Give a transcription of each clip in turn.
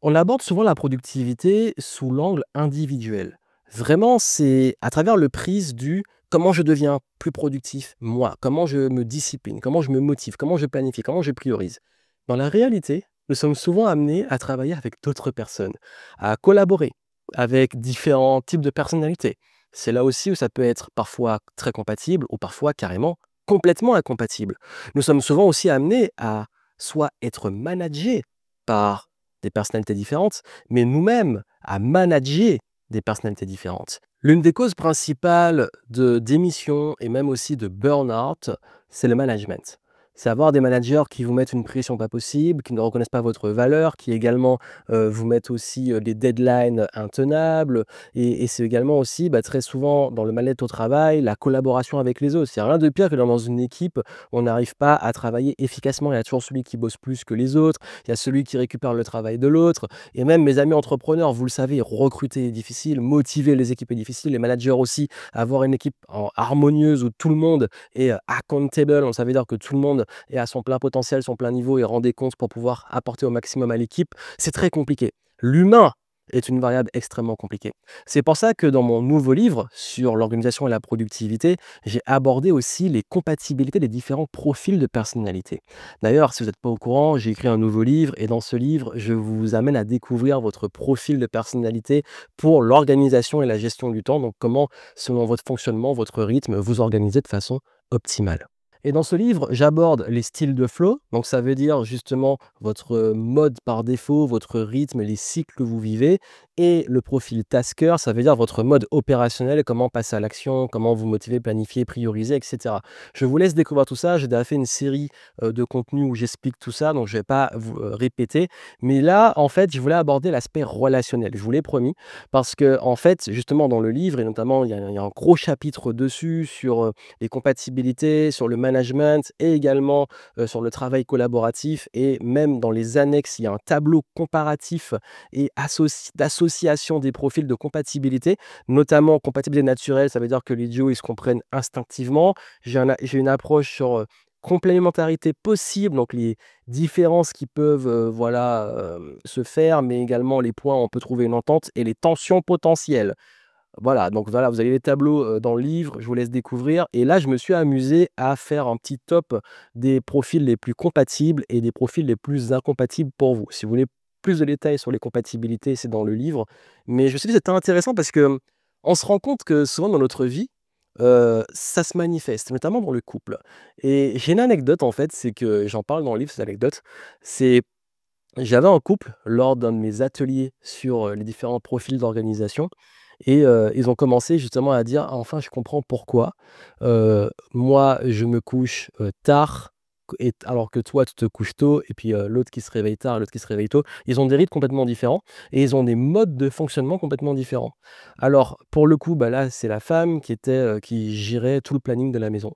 On aborde souvent la productivité sous l'angle individuel. Vraiment, c'est à travers le prisme du comment je deviens plus productif, moi, comment je me discipline, comment je me motive, comment je planifie, comment je priorise. Dans la réalité, nous sommes souvent amenés à travailler avec d'autres personnes, à collaborer avec différents types de personnalités. C'est là aussi où ça peut être parfois très compatible ou parfois carrément complètement incompatible. Nous sommes souvent aussi amenés à soit être managés par des personnalités différentes, mais nous-mêmes à manager des personnalités différentes. L'une des causes principales de démission et même aussi de burn-out, c'est le management. C'est avoir des managers qui vous mettent une pression pas possible, qui ne reconnaissent pas votre valeur, qui également vous mettent aussi des deadlines intenables. Et c'est également aussi très souvent dans le mal-être au travail, la collaboration avec les autres. Il n'y a rien de pire que dans une équipe où on n'arrive pas à travailler efficacement. Il y a toujours celui qui bosse plus que les autres, il y a celui qui récupère le travail de l'autre. Et même mes amis entrepreneurs, vous le savez, recruter est difficile, motiver les équipes est difficile, les managers aussi, avoir une équipe harmonieuse où tout le monde est accountable, donc ça veut dire que tout le monde est à son plein potentiel, son plein niveau et rend des comptes pour pouvoir apporter au maximum à l'équipe, c'est très compliqué. L'humain est une variable extrêmement compliquée. C'est pour ça que dans mon nouveau livre sur l'organisation et la productivité, j'ai abordé aussi les compatibilités des différents profils de personnalité. D'ailleurs, si vous n'êtes pas au courant, j'ai écrit un nouveau livre et dans ce livre, je vous amène à découvrir votre profil de personnalité pour l'organisation et la gestion du temps. Donc, comment, selon votre fonctionnement, votre rythme, vous organisez de façon optimale. Et dans ce livre, j'aborde les styles de flow. Donc, ça veut dire justement votre mode par défaut, votre rythme, les cycles que vous vivez. Et le profil tasker, ça veut dire votre mode opérationnel, comment passer à l'action, comment vous motiver, planifier, prioriser, etc. Je vous laisse découvrir tout ça. J'ai déjà fait une série de contenus où j'explique tout ça, donc je ne vais pas vous répéter. Mais là, en fait, je voulais aborder l'aspect relationnel. Je vous l'ai promis, parce que, en fait, justement, dans le livre, et notamment, il y a un gros chapitre dessus sur les compatibilités, sur le management et également sur le travail collaboratif. Et même dans les annexes, il y a un tableau comparatif et d'association des profils de compatibilité, notamment compatibilité naturelle, ça veut dire que les duos ils se comprennent instinctivement. J'ai une approche sur complémentarité possible, donc les différences qui peuvent se faire, mais également les points où on peut trouver une entente et les tensions potentielles. Voilà, donc voilà, vous avez les tableaux, dans le livre, je vous laisse découvrir et là, je me suis amusé à faire un petit top des profils les plus compatibles et des profils les plus incompatibles pour vous. Si vous voulez plus de détails sur les compatibilités, c'est dans le livre, mais je me suis dit que c'était intéressant parce que on se rend compte que souvent dans notre vie, ça se manifeste, notamment dans le couple et j'ai une anecdote en fait, c'est que j'en parle dans le livre, cette anecdote. C'est J'avais un couple lors d'un de mes ateliers sur, les différents profils d'organisation et ils ont commencé justement à dire: «Ah enfin je comprends pourquoi, moi je me couche, tard alors que toi tu te couches tôt et puis, l'autre qui se réveille tard, l'autre qui se réveille tôt». Ils ont des rythmes complètement différents et ils ont des modes de fonctionnement complètement différents. Alors pour le coup, là, c'est la femme qui gérait tout le planning de la maison.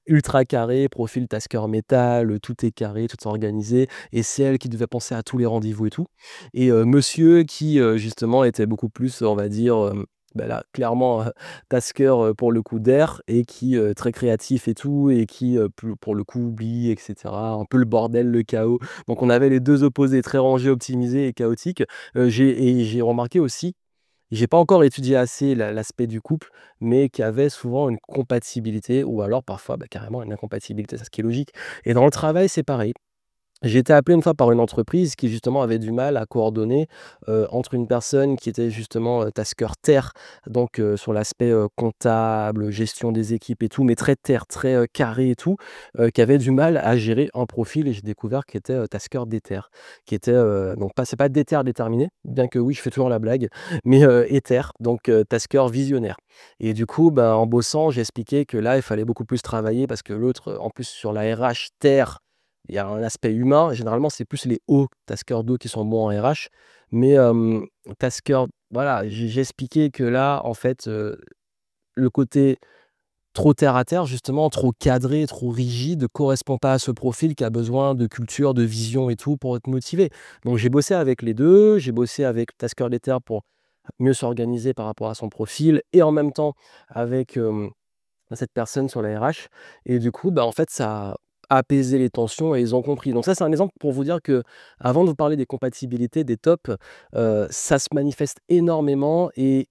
Ultra carré, profil tasker métal, tout est carré, tout est organisé et c'est elle qui devait penser à tous les rendez-vous et tout et monsieur qui, justement était beaucoup plus, on va dire, là, clairement, tasker, pour le coup d'air et qui, très créatif et tout et qui, pour le coup oublie et cetera. Un peu le bordel, le chaos. Donc on avait les 2 opposés, très rangés, optimisés et chaotiques. J'ai remarqué aussi, j'ai pas encore étudié assez l'aspect du couple, mais qui avait souvent une compatibilité ou alors parfois, carrément une incompatibilité, ça ce qui est logique et dans le travail, c'est pareil. J'ai été appelé une fois par une entreprise qui justement avait du mal à coordonner, entre une personne qui était justement, tasker terre, donc sur l'aspect, comptable, gestion des équipes et tout, mais très terre, très, carré et tout, qui avait du mal à gérer un profil et j'ai découvert qu'il était, tasker déter, qui était, donc pas c'est pas déter déterminé, bien que oui, je fais toujours la blague, mais éter, donc tasker visionnaire et du coup, en bossant, j'ai expliqué que là, il fallait beaucoup plus travailler parce que l'autre, en plus sur la RH terre, il y a un aspect humain. Généralement, c'est plus les hauts taskers d'eau qui sont bons en RH. Mais, tasker voilà, j'ai expliqué que là, en fait, le côté trop terre à terre, justement, trop cadré, trop rigide, ne correspond pas à ce profil qui a besoin de culture, de vision et tout pour être motivé. Donc j'ai bossé avec les 2, j'ai bossé avec tasker déter pour mieux s'organiser par rapport à son profil et en même temps avec, cette personne sur la RH et du coup, en fait, ça apaiser les tensions et ils ont compris. Donc ça, c'est un exemple pour vous dire que avant de vous parler des compatibilités, des tops, ça se manifeste énormément et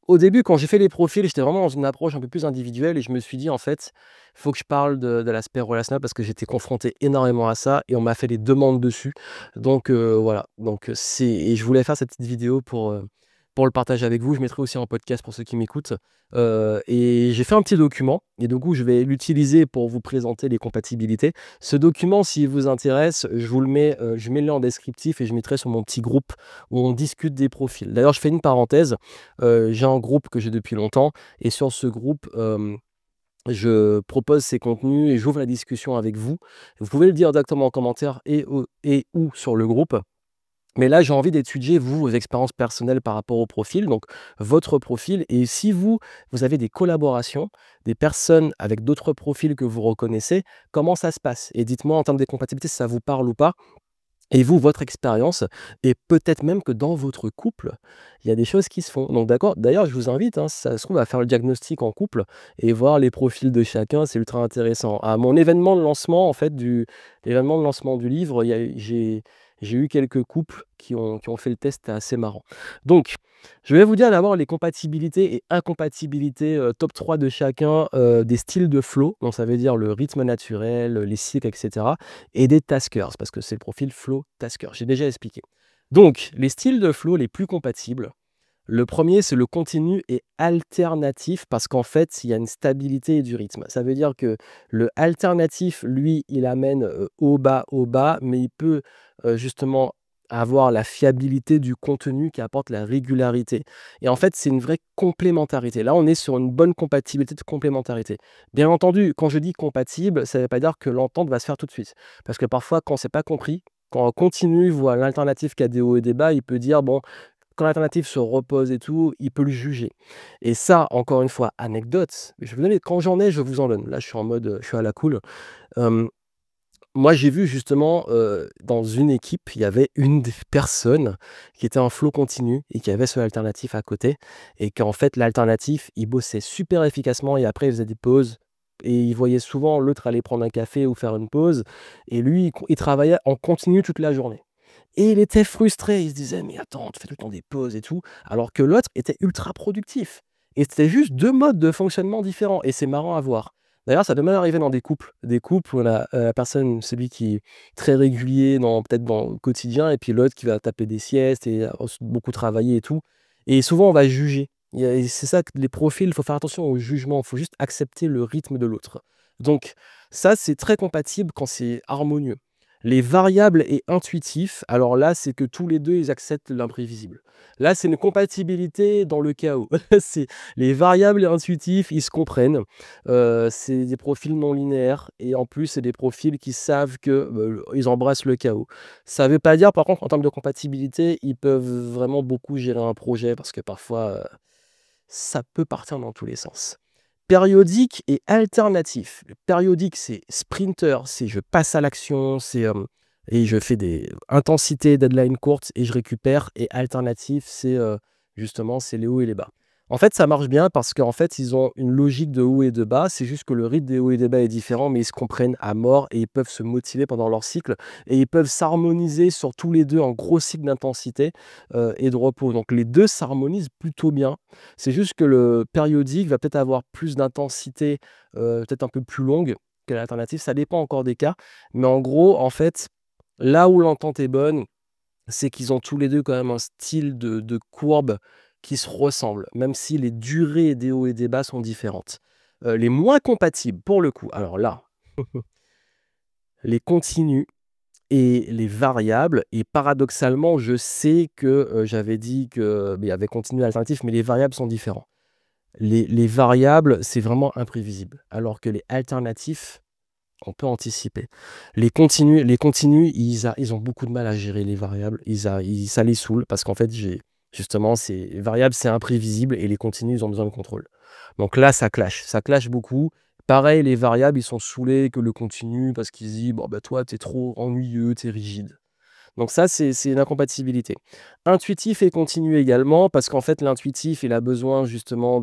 au début, quand j'ai fait les profils, j'étais vraiment dans une approche un peu plus individuelle et je me suis dit: «En fait, il faut que je parle de l'aspect relationnel» parce que j'étais confronté énormément à ça et on m'a fait des demandes dessus. Donc voilà, donc c'est et je voulais faire cette petite vidéo pour le partager avec vous. Je mettrai aussi en podcast pour ceux qui m'écoutent, et j'ai fait un petit document et du coup, je vais l'utiliser pour vous présenter les compatibilités. Ce document, s'il vous intéresse, je mets le lien en descriptif et je mettrai sur mon petit groupe où on discute des profils. D'ailleurs, je fais une parenthèse. J'ai un groupe que j'ai depuis longtemps et sur ce groupe, je propose ces contenus et j'ouvre la discussion avec vous. Vous pouvez le dire directement en commentaire et ou sur le groupe. Mais là, j'ai envie d'étudier, vous, vos expériences personnelles par rapport au profil, donc votre profil et si vous avez des collaborations, des personnes avec d'autres profils que vous reconnaissez, comment ça se passe? Et dites-moi en termes de compatibilité si ça vous parle ou pas? Et vous, votre expérience et peut-être même que dans votre couple, il y a des choses qui se font. Donc d'accord d'ailleurs, je vous invite, hein, si ça se trouve, à faire le diagnostic en couple et voir les profils de chacun, c'est ultra intéressant. À mon événement de lancement, en fait, du l'événement de lancement du livre, il y a eu j'ai eu quelques couples qui ont fait le test, c'était assez marrant. Donc, je vais vous dire d'abord les compatibilités et incompatibilités, top 3 de chacun, des styles de flow, donc ça veut dire le rythme naturel, les cycles et cetera et des taskers, parce que c'est le profil flow tasker. J'ai déjà expliqué. Donc, les styles de flow les plus compatibles, le premier, c'est le continu et alternatif, parce qu'en fait, il y a une stabilité et du rythme. Ça veut dire que le alternatif, lui, il amène au bas, mais il peut justement avoir la fiabilité du contenu qui apporte la régularité. Et en fait, c'est une vraie complémentarité. Là, on est sur une bonne compatibilité de complémentarité. Bien entendu, quand je dis compatible, ça ne veut pas dire que l'entente va se faire tout de suite. Parce que parfois, quand c'est pas compris, quand un continu voit l'alternative qui a des hauts et des bas, il peut dire, bon, quand l'alternative se repose et tout, il peut le juger. Et ça, encore une fois, anecdote, je vais vous donner quand j'en ai, je vous en donne. Là, je suis en mode, je suis à la cool. Hem, Moi, j'ai vu justement, dans une équipe, il y avait une des personnes qui était en flow continu et qui avait son alternatif à côté et qu'en fait, l'alternatif, il bossait super efficacement et après il faisait des pauses et il voyait souvent l'autre aller prendre un café ou faire une pause et lui, il travaillait en continu toute la journée. Et il était frustré, il se disait: «Mais attends, tu fais tout le temps des pauses et tout», alors que l'autre était ultra productif et c'était juste 2 modes de fonctionnement différents et c'est marrant à voir. D'ailleurs, ça peut même arriver dans des couples où on a, la personne, celui qui est très régulier peut-être dans le quotidien et puis l'autre qui va taper des siestes et beaucoup travailler et tout et souvent on va juger. Et c'est ça que les profils, il faut faire attention au jugement, il faut juste accepter le rythme de l'autre. Donc ça, c'est très compatible quand c'est harmonieux. Les variables et intuitifs, alors là, c'est que tous les 2 ils acceptent l'imprévisible. Là, c'est une compatibilité dans le chaos. C'est les variables et intuitifs, ils se comprennent. C'est des profils non linéaires et en plus, c'est des profils qui savent que, ils embrassent le chaos. Ça ne veut pas dire, par contre, en termes de compatibilité, ils peuvent vraiment beaucoup gérer un projet parce que parfois, ça peut partir dans tous les sens. Périodique et alternatif. Le périodique, c'est sprinter, c'est je passe à l'action, et je fais des intensités, deadline courtes et je récupère et alternatif, justement, c'est les hauts et les bas. En fait, ça marche bien parce qu'en fait, ils ont une logique de hauts et de bas. C'est juste que le rythme des hauts et des bas est différent, mais ils se comprennent à mort et ils peuvent se motiver pendant leur cycle et ils peuvent s'harmoniser sur tous les 2 en gros cycle d'intensité, et de repos. Donc les 2 s'harmonisent plutôt bien. C'est juste que le périodique va peut-être avoir plus d'intensité, peut-être un peu plus longue que l'alternative. Ça dépend encore des cas, mais en gros, en fait, là où l'entente est bonne, c'est qu'ils ont tous les 2 quand même un style de courbe qui se ressemble, même si les durées des hauts et des bas sont différentes. Les moins compatibles pour le coup, alors là, les continus et les variables et paradoxalement, je sais que, j'avais dit que, il y avait continu et alternatif, mais les variables sont différents. Les variables, c'est vraiment imprévisible, alors que les alternatifs, on peut anticiper. Les continus, ils ont beaucoup de mal à gérer les variables. Ça les saoule parce qu'en fait, justement, les variables, c'est imprévisible et les continus, ils ont besoin de contrôle. Donc là, ça clash beaucoup. Pareil, les variables, ils sont saoulés que le continu parce qu'ils se disent: «Bon, bah, toi, t'es trop ennuyeux, t'es rigide». Donc ça, c'est une incompatibilité. Intuitif et continu également parce qu'en fait, l'intuitif, il a besoin justement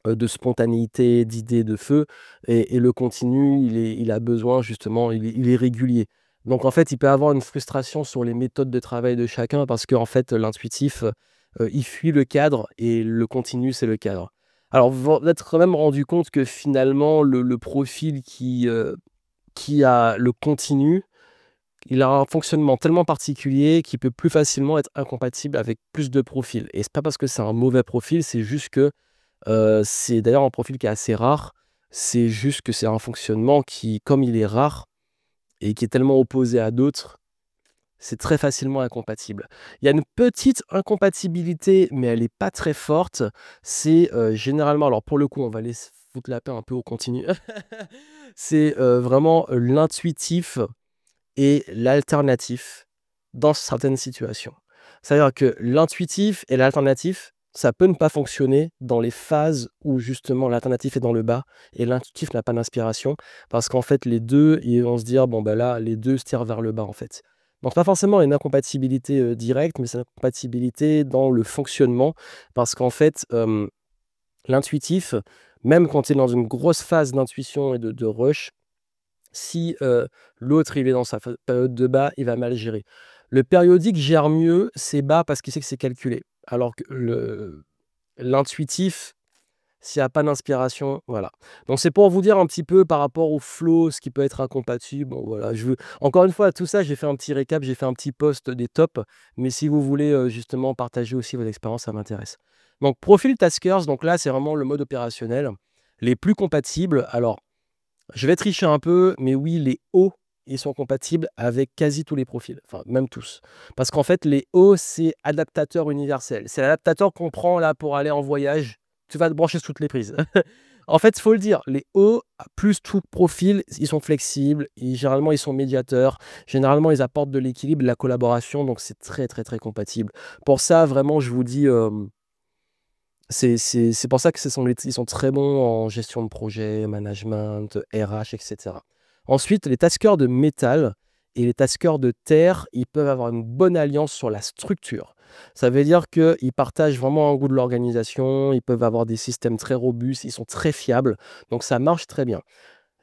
de spontanéité, d'idées, de feu et le continu, il a besoin justement, il est régulier. Donc en fait, il peut avoir une frustration sur les méthodes de travail de chacun parce qu'en fait, l'intuitif, il fuit le cadre et le continu, c'est le cadre. Alors vous vous êtes quand même rendu compte que finalement le profil qui a le continu, il a un fonctionnement tellement particulier qu'il peut plus facilement être incompatible avec plus de profils et c'est pas parce que c'est un mauvais profil, c'est juste que c'est d'ailleurs un profil qui est assez rare. C'est juste que c'est un fonctionnement qui, comme il est rare et qui est tellement opposé à d'autres, c'est très facilement incompatible. Il y a une petite incompatibilité, mais elle est pas très forte. C'est, généralement alors pour le coup, on va aller se foutre la paix un peu au continu. C'est, vraiment, l'intuitif et l'alternatif dans certaines situations. C'est-à-dire que l'intuitif et l'alternatif, ça peut ne pas fonctionner dans les phases où justement l'alternatif est dans le bas et l'intuitif n'a pas d'inspiration parce qu'en fait les 2 ils vont se dire: «Bon bah là, les 2 se tirent vers le bas en fait». Donc pas forcément une incompatibilité, directe, mais c'est une incompatibilité dans le fonctionnement parce qu'en fait, l'intuitif, même quand il est dans une grosse phase d'intuition et de rush, si, l'autre, il est dans sa période de bas, il va mal gérer. Le périodique gère mieux ses bas parce qu'il sait que c'est calculé. Alors que l'intuitif, s'il y a pas d'inspiration, voilà. Donc c'est pour vous dire un petit peu par rapport au flow, ce qui peut être incompatible. Bon voilà, je veux encore une fois, tout ça, j'ai fait un petit récap, j'ai fait un petit post des tops, mais si vous voulez, justement partager aussi vos expériences, ça m'intéresse. Donc profil taskers, donc là, c'est vraiment le mode opérationnel. Les plus compatibles, alors je vais tricher un peu, mais oui, les hauts, ils sont compatibles avec quasi tous les profils, enfin même tous. Parce qu'en fait, les hauts, c'est adaptateur universel. C'est l'adaptateur qu'on prend là pour aller en voyage. Tu vas te brancher sur toutes les prises. En fait, il faut le dire, les hauts, plus tout profil, ils sont flexibles, généralement ils sont médiateurs, généralement ils apportent de l'équilibre, de la collaboration, donc c'est très très très compatible. Pour ça, vraiment, je vous dis, c'est pour ça que ils sont très bons en gestion de projet, management, RH, et cetera. Ensuite, les taskers de métal et les taskers de terre, ils peuvent avoir une bonne alliance sur la structure. Ça veut dire qu'ils partagent vraiment un goût de l'organisation, ils peuvent avoir des systèmes très robustes, ils sont très fiables, donc ça marche très bien.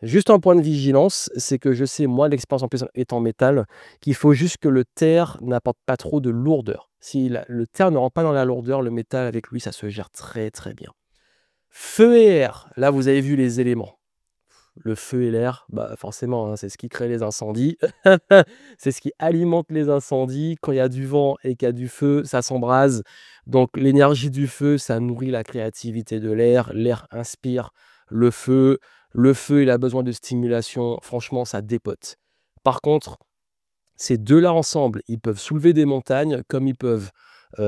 Juste un point de vigilance, c'est que je sais, moi, l'expérience en plus étant métal, qu'il faut juste que le terre n'apporte pas trop de lourdeur. Si le terre ne rentre pas dans la lourdeur, le métal avec lui, ça se gère très très bien. Feu et air, là vous avez vu les éléments. Le feu et l'air, bah forcément, hein, c'est ce qui crée les incendies. C'est ce qui alimente les incendies. Quand il y a du vent et qu'il y a du feu, ça s'embrase. Donc l'énergie du feu, ça nourrit la créativité de l'air. L'air inspire le feu. Le feu, il a besoin de stimulation. Franchement, ça dépote. Par contre, ces deux-là ensemble, ils peuvent soulever des montagnes comme ils peuvent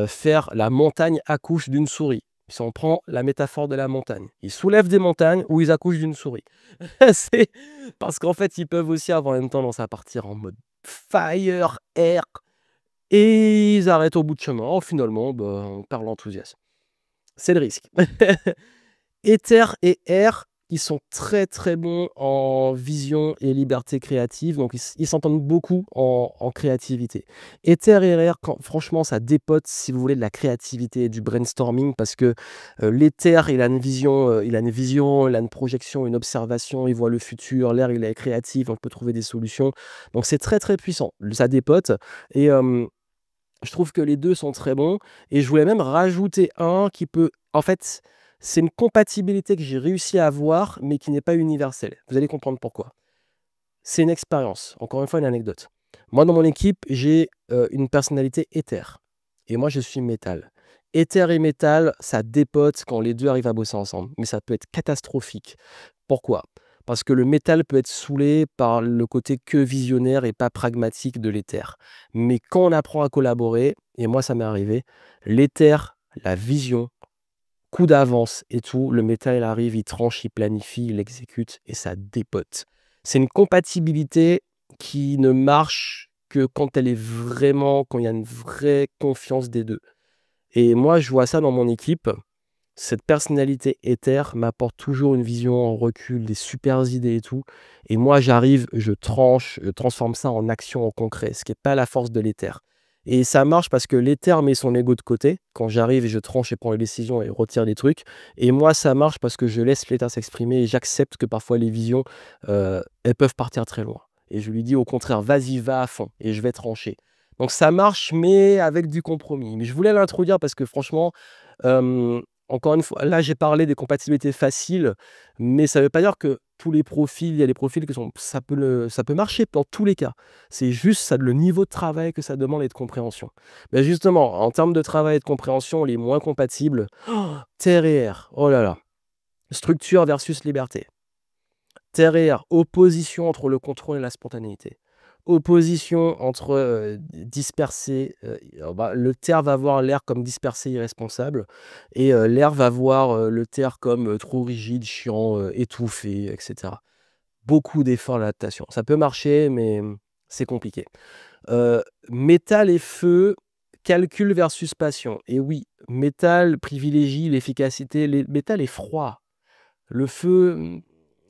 faire la montagne accouche d'une souris. Si on prend la métaphore de la montagne, ils soulèvent des montagnes ou ils accouchent d'une souris. C'est parce qu'en fait, ils peuvent aussi avoir une tendance à partir en mode fire, air, et ils arrêtent au bout de chemin. Oh, finalement, bah, on perd l'enthousiasme. C'est le risque. Éther et air, ils sont très très bons en vision et liberté créative, donc ils s'entendent beaucoup en créativité. Éther et air, franchement, ça dépote si vous voulez de la créativité et du brainstorming, parce que l'éther, il a une vision, il a une projection, une observation, il voit le futur. L'air, il est créatif, donc il peut trouver des solutions. Donc c'est très très puissant, ça dépote. Et je trouve que les 2 sont très bons et je voulais même rajouter un qui peut en fait, c'est une compatibilité que j'ai réussi à avoir, mais qui n'est pas universelle. Vous allez comprendre pourquoi. C'est une expérience, encore une fois une anecdote. Moi, dans mon équipe, j'ai, une personnalité éther et moi, je suis métal. Éther et métal, ça dépote quand les 2 arrivent à bosser ensemble, mais ça peut être catastrophique. Pourquoi? Parce que le métal peut être saoulé par le côté que visionnaire et pas pragmatique de l'éther. Mais quand on apprend à collaborer, et moi ça m'est arrivé, l'éther, la vision, coup d'avance et tout, le métal il arrive, il tranche, il planifie, il exécute et ça dépote. C'est une compatibilité qui ne marche que quand quand il y a une vraie confiance des 2. Et moi je vois ça dans mon équipe. Cette personnalité éther m'apporte toujours une vision en recul, des supers idées et tout. Et moi, j'arrive, je tranche, je transforme ça en action, en concret, ce qui est pas la force de l'éther. et ça marche parce que l'éther met son ego de côté, quand j'arrive et je tranche et prends les décisions et retire des trucs et moi ça marche parce que je laisse l'éther s'exprimer et j'accepte que parfois les visions, elles peuvent partir très loin et je lui dis au contraire: «Vas-y, va à fond et je vais trancher». Donc ça marche mais avec du compromis. Mais je voulais l'introduire parce que franchement, hem, encore une fois, là j'ai parlé des compatibilités faciles, mais ça ne veut pas dire que tous les profils, il y a des profils qui sont ça peut marcher dans tous les cas. C'est juste ça le niveau de travail que ça demande et de compréhension. Mais justement, en termes de travail et de compréhension, les moins compatibles, terre et air, oh là là. Structure versus liberté. Terre et air, opposition entre le contrôle et la spontanéité. Opposition entre, dispersé, bah, le terre va voir l'air comme dispersé, irresponsable et l'air va voir, le terre comme, trop rigide, chiant, étouffé et cetera. Beaucoup d'efforts d'adaptation. Ça peut marcher, mais c'est compliqué. Métal et feu, calcul versus passion et oui, métal privilégie l'efficacité, les métal est froid. Le feu,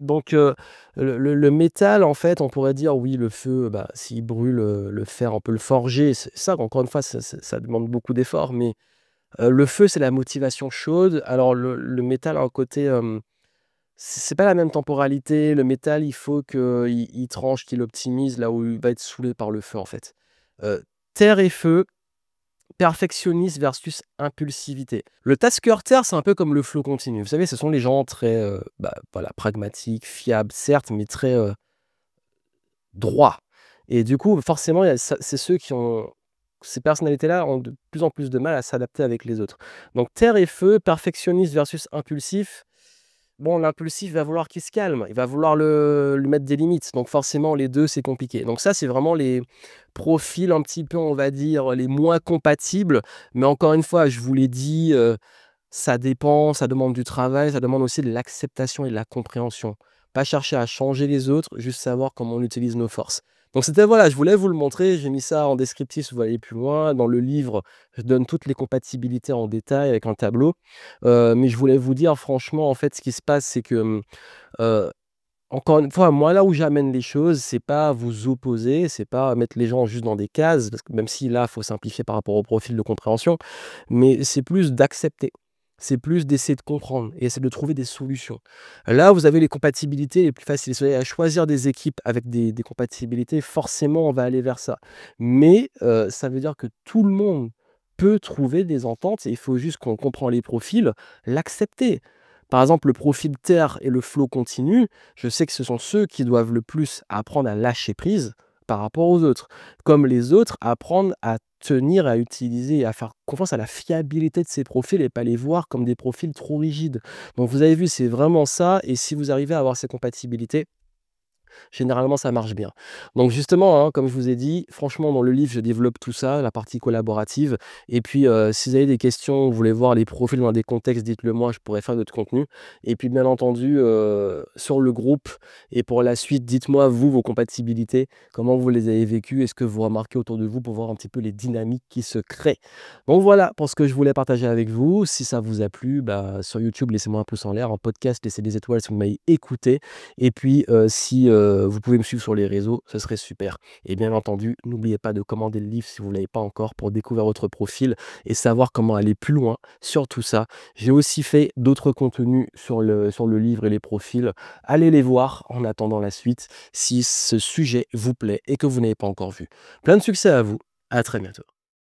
donc le métal, en fait, on pourrait dire: «Oui, le feu, bah, s'il brûle, le fer, on peut le forger». C'est ça, encore une fois, ça demande beaucoup d'efforts, mais le feu, c'est la motivation chaude. Alors le métal a un côté, c'est pas la même temporalité. Le métal, il faut qu'il tranche, qu'il optimise là où il va être saoulé par le feu, en fait. Heu, terre et feu, perfectionniste versus impulsivité. Le tasker terre, c'est un peu comme le flow continu. Vous savez, ce sont les gens très, bah, voilà, pragmatiques, fiables, certes, mais très, droits et du coup, forcément, il y a ça c'est ceux qui ont ces personnalités-là ont de plus en plus de mal à s'adapter avec les autres. Donc terre et feu, perfectionniste versus impulsif. Bon, l'impulsif va vouloir qu'il se calme, il va vouloir lui mettre des limites, donc forcément les 2 c'est compliqué. Donc ça, c'est vraiment les profils un petit peu, on va dire, les moins compatibles, mais encore une fois, je vous l'ai dit, ça dépend, ça demande du travail, ça demande aussi de l'acceptation et de la compréhension. Pas chercher à changer les autres, juste savoir comment on utilise nos forces. Donc c'était voilà, je voulais vous le montrer, j'ai mis ça en descriptif si vous voulez aller plus loin. Dans le livre, je donne toutes les compatibilités en détail avec un tableau. Mais je voulais vous dire franchement, en fait, ce qui se passe, c'est que, heu, encore une fois, moi, là où j'amène les choses, c'est pas vous opposer, c'est pas mettre les gens juste dans des cases, parce que même si là, il faut simplifier par rapport au profil de compréhension, mais c'est plus d'accepter. C'est plus d'essayer de comprendre et essayer de trouver des solutions. Là, vous avez les compatibilités les plus faciles. Si vous avez à choisir des équipes avec des compatibilités, forcément, on va aller vers ça. Mais, ça veut dire que tout le monde peut trouver des ententes et il faut juste qu'on comprend les profils, l'accepter. Par exemple, le profil terre et le flow continu, je sais que ce sont ceux qui doivent le plus apprendre à lâcher prise par rapport aux autres. Comme les autres, apprendre à tenir, à utiliser et à faire confiance à la fiabilité de ces profils et pas les voir comme des profils trop rigides. Donc vous avez vu, c'est vraiment ça et si vous arrivez à avoir ces compatibilités, généralement, ça marche bien. Donc justement, hein, comme je vous ai dit, franchement, dans le livre, je développe tout ça, la partie collaborative. Et puis, si vous avez des questions, vous voulez voir les profils dans des contextes, dites-le moi, je pourrais faire d'autres contenus. Et puis, bien entendu, sur le groupe et pour la suite, dites-moi, vous, vos compatibilités, comment vous les avez vécues, est-ce que vous remarquez autour de vous pour voir un petit peu les dynamiques qui se créent. Donc voilà pour ce que je voulais partager avec vous. Si ça vous a plu, bah, sur YouTube, laissez-moi un pouce en l'air. En podcast, laissez des étoiles si vous m'avez écouté. Et puis, si, vous pouvez me suivre sur les réseaux, ce serait super. Et bien entendu, n'oubliez pas de commander le livre si vous ne l'avez pas encore pour découvrir votre profil et savoir comment aller plus loin sur tout ça. J'ai aussi fait d'autres contenus sur le livre et les profils. Allez les voir en attendant la suite si ce sujet vous plaît et que vous n'avez pas encore vu. Plein de succès à vous. À très bientôt.